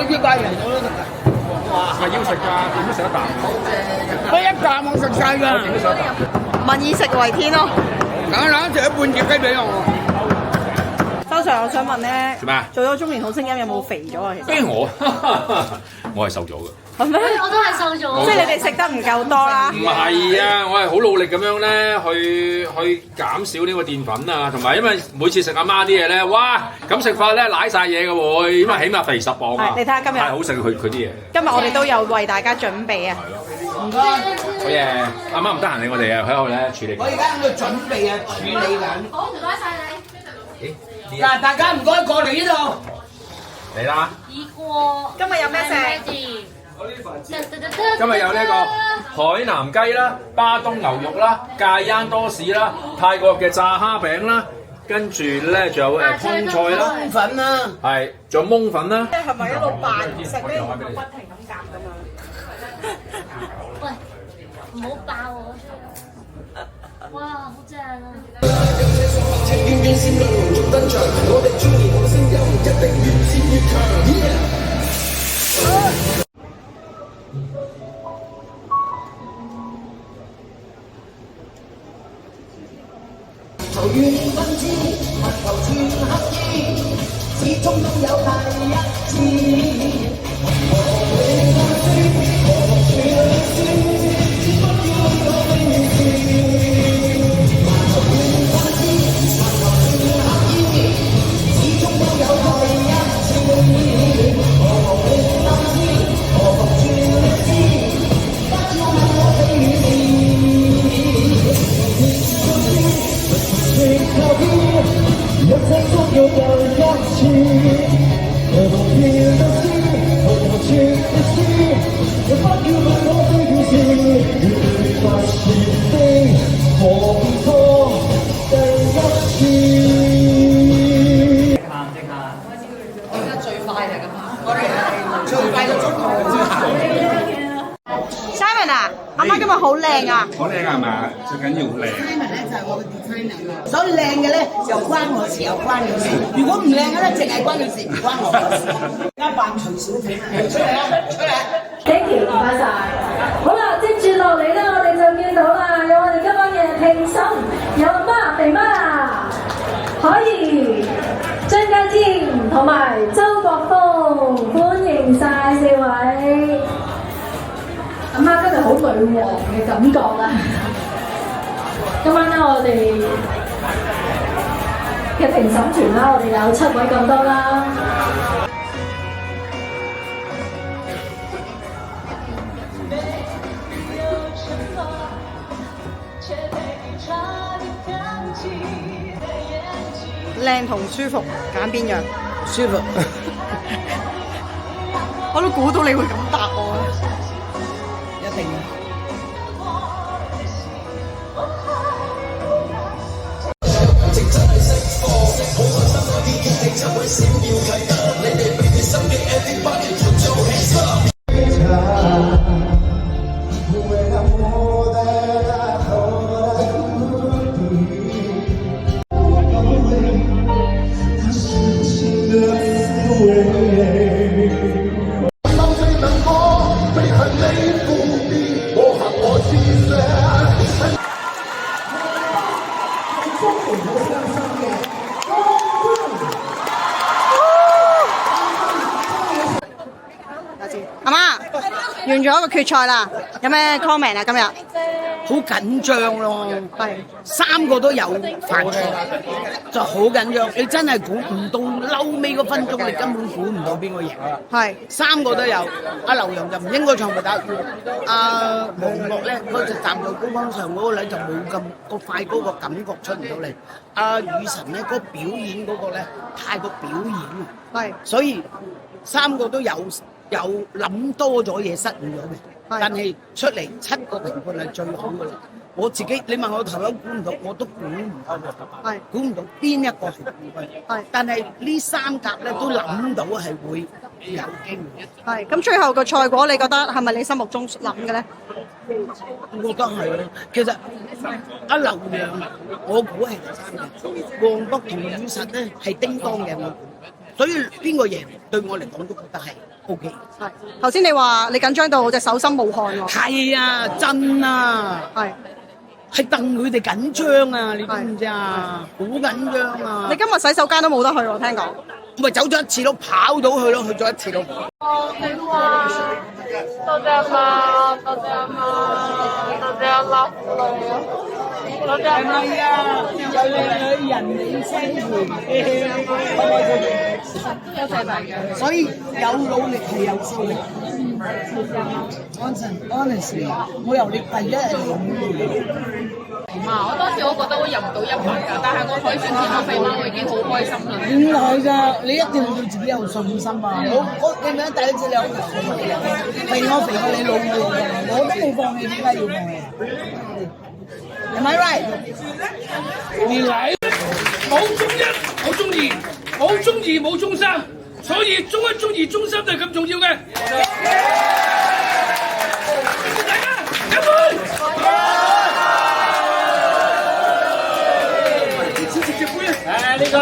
嗰啲家人我都得㗎。哇，係要食㗎，點都食一啖。佢一啖我食晒㗎。點都食一啖。民以食為天咯。等食咗半隻雞俾我。周 Sir， 我想問咧，做咩啊？做咗中年好聲音有冇肥咗啊？其實我係瘦咗嘅。係咩？我都係瘦咗。即係你哋食得唔夠多啦。唔係啊，我係好努力咁樣咧，去減少呢個澱粉啊，同埋因為每次食阿媽啲嘢咧，哇咁食法咧舐晒嘢嘅喎，因為起碼肥10磅啊！你睇下今日太好食佢啲嘢。今日我哋都有為大家準備啊。唔該。好嘢，阿媽唔得閒理我哋啊，喺度咧處理。我而家喺度準備啊，處理緊。好，唔該晒你。嗱，大家唔該過嚟呢度。嚟啦！今日有咩食？今日有呢個海南雞啦、巴東牛肉啦、芥蘭多士啦、泰國嘅炸蝦餅啦，跟住咧仲有通菜啦、通粉啦，係仲有檬粉啦。係咪一路扮食咧？不停咁夾㗎嘛？喂，唔好爆我！哇，好正啊！求願分支，勿求全黑衣，始終都有第一次。人生中有第一次，何同變的詩，何同傳的詩，不要問我這件事，原來是非何錯第一次。而家最快係咁行，我哋係最快嘅速度。Simon 啊，阿媽今日好靚啊！好靚係咪？最緊要靚。Simon 咧就係我嘅 designer，所以靚嘅咧又關我事又關你事，如果唔靚嘅咧淨係關你事唔關我事。而家扮徐小姐，出嚟啊！出嚟 Thank you，唔該晒。好啦，接住落嚟咧，我哋就見到啦，有我哋今晚嘅評審，有媽肥媽、海怡、張家添同埋周國峰，歡迎晒4位。阿媽今日好女王嘅感覺啊！今晚咧，我哋嘅評審團啦，我哋有7位咁多啦。靚同舒服，揀邊樣？舒服。我都估到你會咁答我啊！一定嘅。阿媽，完咗個決賽啦，有咩 comment 啊？今日好緊張咯，係3個都有犯錯，就好緊張。你真係估唔到嬲尾嗰分鐘，你根本估唔到邊個贏。係3個都有，阿劉洋就唔應該唱咪打，阿黃樂咧佢就站在高崗上嗰個咧就冇咁個快高個感覺出唔到嚟。阿雨神咧嗰個表演嗰個咧太過表演啊，係所以3個都有諗多咗嘢失誤咗嘅。但係出嚟7個評判係最好嘅啦。我自己你問我頭先估唔到，我都估唔到，係估唔到邊一個係冠軍。係，但係呢3甲咧都諗到係會有機會。係咁，最後個賽果你覺得係咪你心目中諗嘅咧？我覺得係咯。其實阿劉洋，我估係第3嘅。黃渤同雨實咧係叮當嘅，我估。所以邊個贏對我嚟講都覺得係 OK。係頭先你話你緊張到隻手心冇汗喎。係啊，真啊，係戥佢哋緊張啊，你知唔知啊？好緊張啊！你今日洗手間都冇得去喎，聽講。咪走咗一次咯，跑到去咯，去咗一次咯。多謝媽，多謝媽，多謝阿媽父女啊！多謝媽啊！有靚女人美聲援，多謝大家。所以有努力係有收穫。Honestly， 我由你第一日我當時我覺得我入唔到100㗎，但係我可以轉天我肥媽，我已經好開心啦。唔係㗎，你一定要對自己有信心啊！我記唔記得第一次你有肥我肥過你老我都冇放棄，點解要放棄？Am I right？你嚟冇中一冇中二，冇中二冇中三，所以中一、中二、中三都係咁重要嘅。大家飲杯！先食隻杯啊！呢個。